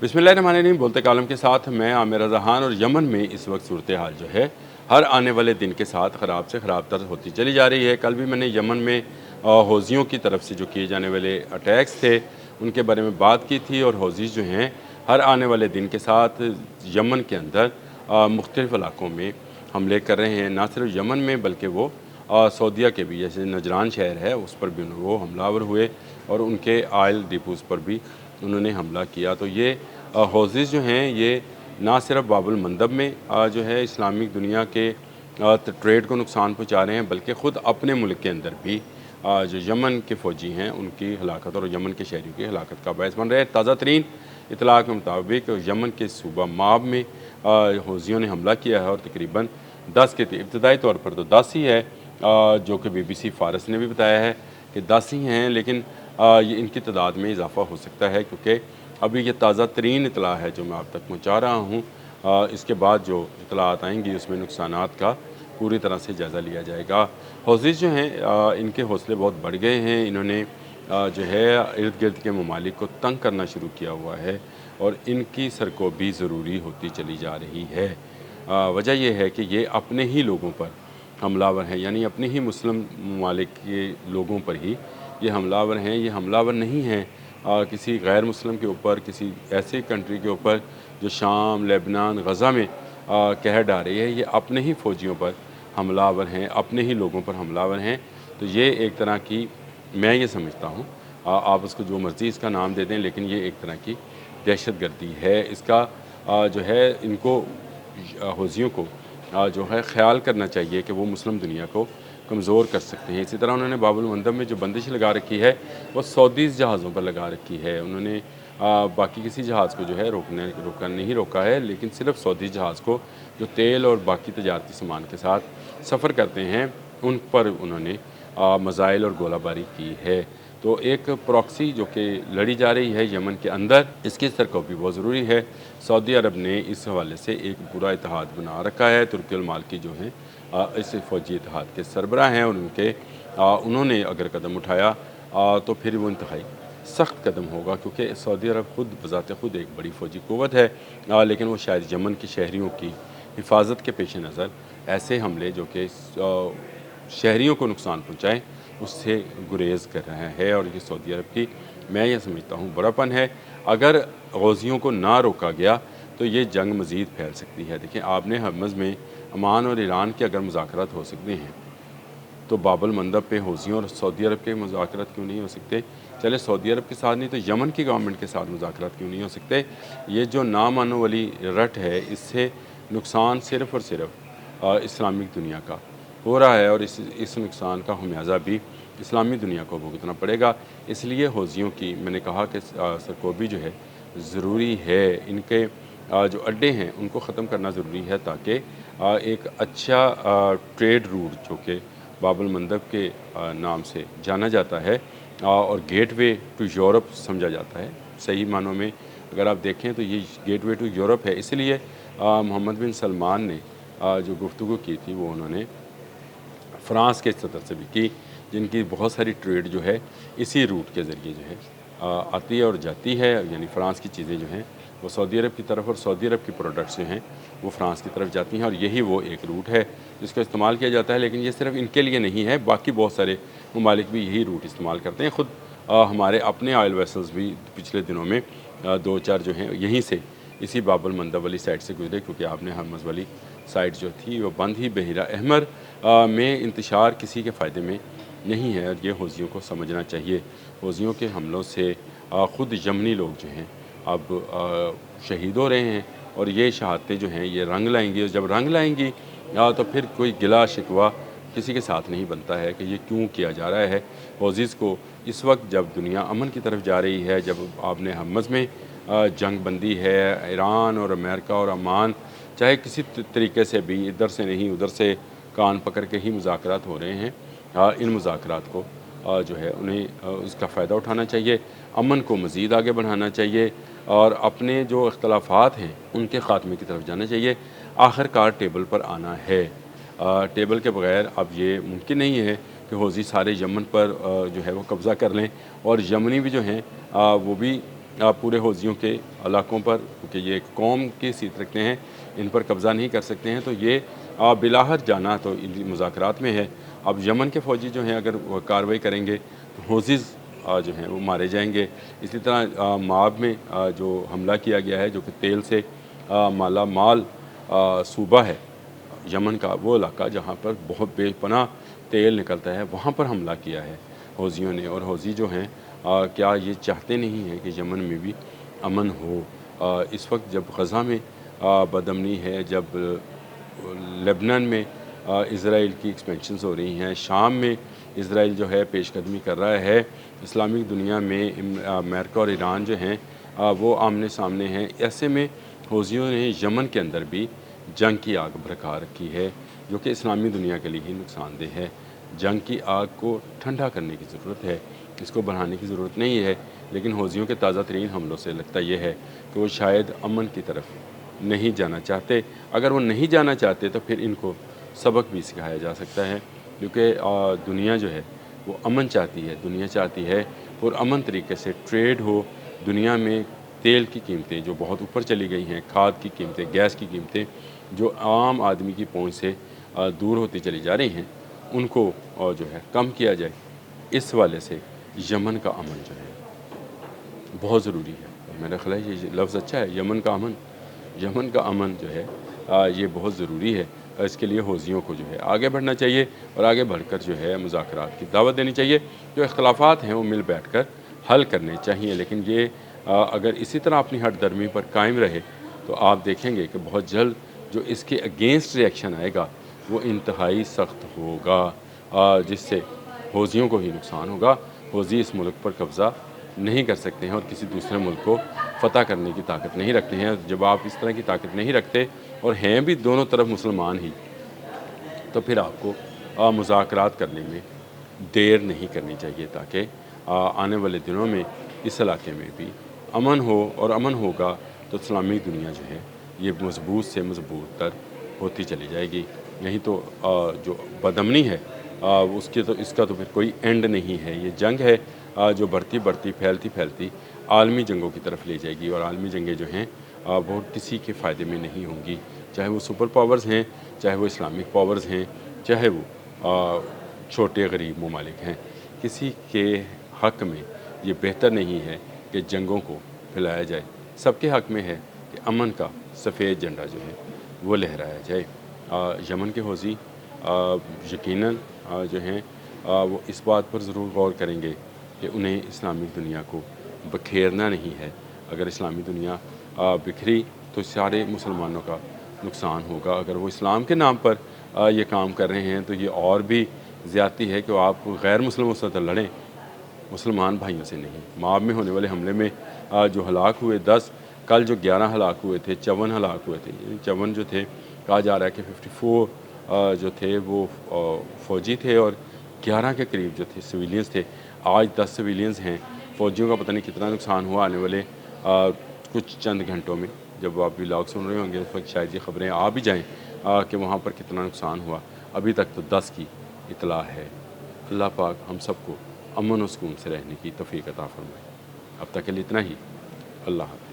बिस्मिल्लाहिर्रहमानिर्रहीम। बोलते कालम के साथ मैं आमिर रज़ा खान। और यमन में इस वक्त सूरत हाल जो है हर आने वाले दिन के साथ ख़राब से ख़राब तर होती चली जा रही है। कल भी मैंने यमन में हौज़ियों की तरफ से जो किए जाने वाले अटैक्स थे उनके बारे में बात की थी। और हौज़ीज़ जो हैं हर आने वाले दिन के साथ यमन के अंदर मुख्तलिफ़ इलाक़ों में हमले कर रहे हैं। ना सिर्फ यमन में बल्कि वो सऊदीया के भी, जैसे नजरान शहर है उस पर भी वो हमलावर हुए और उनके आयल डिपोज़ पर भी उन्होंने हमला किया। तो ये हौज़ीज़ जो हैं ये ना सिर्फ बाबुल मंदब में जो है इस्लामिक दुनिया के ट्रेड को नुकसान पहुंचा रहे हैं, बल्कि ख़ुद अपने मुल्क के अंदर भी जो यमन के फ़ौजी हैं उनकी हलाकत और यमन के शहरियों की हलाकत का बायस बन रहे हैं। ताज़ा तरीन इतलाक़ के मुताबिक यमन के सूबा माब में हौज़ियों ने हमला किया है और तकरीबन 10 के इब्तदाई तौर पर तो 10 ही है, जो कि BBC फ़ारस ने भी बताया है कि 10 ही हैं, लेकिन ये इनकी तादाद में इजाफ़ा हो सकता है क्योंकि अभी ये ताज़ा तरीन इतला है जो मैं आप तक पहुँचा रहा हूँ। इसके बाद जो इतलात आएंगी उसमें नुकसानात का पूरी तरह से जायज़ा लिया जाएगा। हौज़ीज़ जो हैं इनके हौसले बहुत बढ़ गए हैं। इन्होंने जो है इर्द गिर्द के ममालिक को तंग करना शुरू किया हुआ है और इनकी सरकोबी ज़रूरी होती चली जा रही है। वजह यह है कि ये अपने ही लोगों पर हमलावर हैं, यानी अपने ही मुस्लिम ममालिक के लोगों पर ही ये हमलावर हैं। ये हमलावर नहीं हैं किसी गैर मुस्लिम के ऊपर, किसी ऐसे कंट्री के ऊपर जो शाम, लेबनान, गज़ा में कहर ढा रही है। ये अपने ही फ़ौजियों पर हमलावर हैं, अपने ही लोगों पर हमलावर हैं। तो ये एक तरह की, मैं ये समझता हूँ, आप उसको जो मर्ज़ी इसका नाम दे दें, लेकिन ये एक तरह की दहशत गर्दी है। इसका जो है इनको हौज़ियों को जो है ख़्याल करना चाहिए कि वो मुस्लिम दुनिया को कमज़ोर कर सकते हैं। इसी तरह उन्होंने बाबुल मंदब में जो बंदिश लगा रखी है वो सऊदी जहाज़ों पर लगा रखी है। उन्होंने बाकी किसी जहाज़ को जो है नहीं रोका है, लेकिन सिर्फ सऊदी जहाज़ को जो तेल और बाकी तजारती सामान के साथ सफ़र करते हैं उन पर उन्होंने मज़ाइल और गोलाबारी की है। तो एक प्रॉक्सी जो कि लड़ी जा रही है यमन के अंदर, इसकी सरकोबी बहुत ज़रूरी है। सऊदी अरब ने इस हवाले से एक पूरा इत्तेहाद बना रखा है। तुर्की अल मालिकी जो हैं इस फ़ौजी इत्तेहाद के सरबराह हैं और उन्होंने अगर कदम उठाया तो फिर वो इंतहाई सख्त कदम होगा, क्योंकि सऊदी अरब ख़ुद बज़ाते ख़ुद एक बड़ी फ़ौजी क़ुव्वत है, लेकिन वो शायद यमन के शहरियों की हिफाजत के पेश नज़र ऐसे हमले जो कि शहरियों को नुकसान पहुँचाएँ उससे गुरेज़ कर रहा है। और ये सऊदी अरब की, मैं ये समझता हूँ, बड़ापन है। अगर गौज़ियों को ना रोका गया तो ये जंग मज़ीद फैल सकती है। देखिए, आपने हरमज़ में अमान और ईरान के अगर मुज़ाकरात हो सकते हैं तो बाबुल मंदब पे हौज़ियों और सऊदी अरब के मुज़ाकरात क्यों नहीं हो सकते? चले सऊदी अरब के साथ नहीं तो यमन की गवर्नमेंट के साथ मुज़ाकरात क्यों नहीं हो सकते? ये जो ना मानो वाली रट है, इससे नुकसान सिर्फ़ और सिर्फ इस्लामिक दुनिया का हो रहा है और इस नुकसान का खमियाजा भी इस्लामी दुनिया को भुगतना पड़ेगा। इसलिए हौज़ियों की, मैंने कहा कि सरकोबी जो है ज़रूरी है। इनके जो अड्डे हैं उनको ख़त्म करना ज़रूरी है ताकि एक अच्छा ट्रेड रूट जो कि बाबुल मंदब के नाम से जाना जाता है और गेटवे टू यूरोप समझा जाता है, सही मानों में अगर आप देखें तो ये गेटवे टू यूरोप है। इसलिए मोहम्मद बिन सलमान ने जो गुफ्तगू की थी वो उन्होंने फ़्रांस के सदर से भी की, जिनकी बहुत सारी ट्रेड जो है इसी रूट के ज़रिए जो है आती है और जाती है। यानी फ़्रांस की चीज़ें जो हैं वो सऊदी अरब की तरफ और सऊदी अरब की प्रोडक्ट्स जो हैं वो फ़्रांस की तरफ जाती हैं और यही वो एक रूट है जिसका इस्तेमाल किया जाता है। लेकिन ये सिर्फ इनके लिए नहीं है, बाकी बहुत सारे ममालिक भी यही रूट इस्तेमाल करते हैं। ख़ुद हमारे अपने ऑयल वेसल्स भी पिछले दिनों में 2-4 जो हैं यहीं से इसी बाबुल मंदब वाली साइड से गुजरे, क्योंकि आपने हरमज़ वाली साइड जो थी वो बंद ही बहिरा अहमर में इंतशार किसी के फ़ायदे में नहीं है और ये हौज़ियों को समझना चाहिए। हौज़ियों के हमलों से ख़ुद यमनी लोग जो हैं अब शहीद हो रहे हैं और ये शहादतें जो हैं ये रंग लाएंगी और जब रंग लाएंगी तो फिर कोई गिला शिकवा किसी के साथ नहीं बनता है कि ये क्यों किया जा रहा है। हौज़ीज़ को इस वक्त जब दुनिया अमन की तरफ जा रही है, जब आपने हरमज़ में जंग बंदी है, ईरान और अमेरिका और अमान चाहे किसी तरीके से भी इधर से नहीं उधर से कान पकड़ के ही मुज़ाकरात हो रहे हैं, इन मुज़ाकरात को जो है उन्हें उसका फ़ायदा उठाना चाहिए, अमन को मज़ीद आगे बढ़ाना चाहिए और अपने जो इख्तलाफात हैं उनके ख़ात्मे की तरफ जाना चाहिए। आखिरकार टेबल पर आना है। टेबल के बग़ैर अब ये मुमकिन नहीं है कि हौज़ी सारे यमन पर जो है वो कब्ज़ा कर लें और यमनी भी जो हैं वो भी पूरे हौज़ियों के इलाकों पर, क्योंकि ये एक कौम की सीट रखते हैं, इन पर कब्ज़ा नहीं कर सकते हैं, तो ये बिलाहर जाना तो इन मुज़ाकरात में है। अब यमन के फ़ौजी जो हैं अगर वो कार्रवाई करेंगे तो हौज़ीज़ जो हैं वो मारे जाएंगे। इसी तरह माब में जो हमला किया गया है, जो कि तेल से माला माल सूबा है यमन का, वो इलाका जहाँ पर बहुत बेपनाह तेल निकलता है, वहाँ पर हमला किया है हौज़ियों ने। और हौज़ी जो हैं क्या ये चाहते नहीं हैं कि यमन में भी अमन हो। इस वक्त जब गज़ा में बदअमनी है, जब लेबनान में इज़राइल की एक्सपेंशंस हो रही हैं, शाम में इज़राइल जो है पेशकदमी कर रहा है, इस्लामिक दुनिया में अमेरिका और ईरान जो हैं वो आमने सामने हैं। ऐसे में हौज़ियों ने यमन के अंदर भी जंग की आग भड़का रखी है, जो कि इस्लामी दुनिया के लिए ही नुकसानदेह है। जंग की आग को ठंडा करने की ज़रूरत है, इसको बढ़ाने की ज़रूरत नहीं है। लेकिन हौज़ियों के ताज़ा तरीन हमलों से लगता यह है कि वो शायद अमन की तरफ नहीं जाना चाहते। अगर वो नहीं जाना चाहते तो फिर इनको सबक भी सिखाया जा सकता है, क्योंकि दुनिया जो है वो अमन चाहती है। दुनिया चाहती है पुरअमन तरीके से ट्रेड हो। दुनिया में तेल की कीमतें जो बहुत ऊपर चली गई हैं, खाद की कीमतें, गैस की कीमतें जो आम आदमी की पहुंच से दूर होती चली जा रही हैं, उनको जो है कम किया जाए। इस वाले से यमन का अमन जो है बहुत ज़रूरी है। और मेरा ख्याल है ये लफ्ज़ अच्छा है, यमन का अमन। यमन का अमन जो है ये बहुत ज़रूरी है। इसके लिए हौज़ियों को जो है आगे बढ़ना चाहिए और आगे बढ़कर जो है मुज़ाकरात की दावत देनी चाहिए। जो इख्तलाफात हैं वो मिल बैठ कर हल करने चाहिए। लेकिन ये अगर इसी तरह अपनी हट दर्मी पर कायम रहे तो आप देखेंगे कि बहुत जल्द जो इसके अगेंस्ट रिएक्शन आएगा वो इंतहाई सख्त होगा, जिससे हौज़ियों को ही नुकसान होगा। हौज़ी इस मुल्क पर कब्ज़ा नहीं कर सकते हैं और किसी दूसरे मुल्क को फ़तह करने की ताकत नहीं रखते हैं। जब आप इस तरह की ताकत नहीं रखते और हैं भी दोनों तरफ मुसलमान ही, तो फिर आपको मुज़ाकरात करने में देर नहीं करनी चाहिए, ताकि आने वाले दिनों में इस इलाके में भी अमन हो। और अमन होगा तो इस्लामी दुनिया जो है ये मज़बूत से मज़बूत तर होती चली जाएगी। नहीं तो जो बदअमनी है उसकी तो इसका तो फिर कोई एंड नहीं है। ये जंग है जो बढ़ती बढ़ती फैलती फैलती आलमी जंगों की तरफ ले जाएगी। और आलमी जंगें जो हैं वो किसी के फ़ायदे में नहीं होंगी, चाहे वो सुपर पावर्स हैं, चाहे वो इस्लामिक पावर्स हैं, चाहे वो छोटे गरीब ममालिक हैं। किसी के हक़ में ये बेहतर नहीं है कि जंगों को फैलाया जाए। सबके हक़ में है कि अमन का सफ़ेद झंडा जो है वो लहराया जाए। यमन के हौज़ी यकीनन जो हैं वो इस बात पर ज़रूर गौर करेंगे कि उन्हें इस्लामिक दुनिया को बखेरना नहीं है। अगर इस्लामी दुनिया बिखरी तो सारे मुसलमानों का नुकसान होगा। अगर वो इस्लाम के नाम पर ये काम कर रहे हैं तो ये और भी ज़्यादती है कि आप गैर मुस्लिमों से तो लड़ें, मुसलमान भाइयों से नहीं। माब में होने वाले हमले में जो हलाक हुए 10, कल जो 11 हलाक हुए थे, 54 हलाक हुए थे। 54 जो थे, कहा जा रहा है कि 54 जो थे वो फ़ौजी थे और 11 के करीब जो थे सिविलियंस थे। आज 10 सिविलियंस हैं। फ़ौजियों का पता नहीं कितना नुकसान हुआ। आने वाले कुछ चंद घंटों में जब आप व्लॉग सुन रहे होंगे उस वक्त शायद ये ख़बरें आ भी जाएँ कि वहाँ पर कितना नुकसान हुआ। अभी तक तो 10 की इतला है। अल्लाह पाक हम सबको अमन और सुकून से रहने की तौफ़ीक़ अता फ़रमाए। अब तक के लिए इतना ही। अल्लाह हाफ़िज़।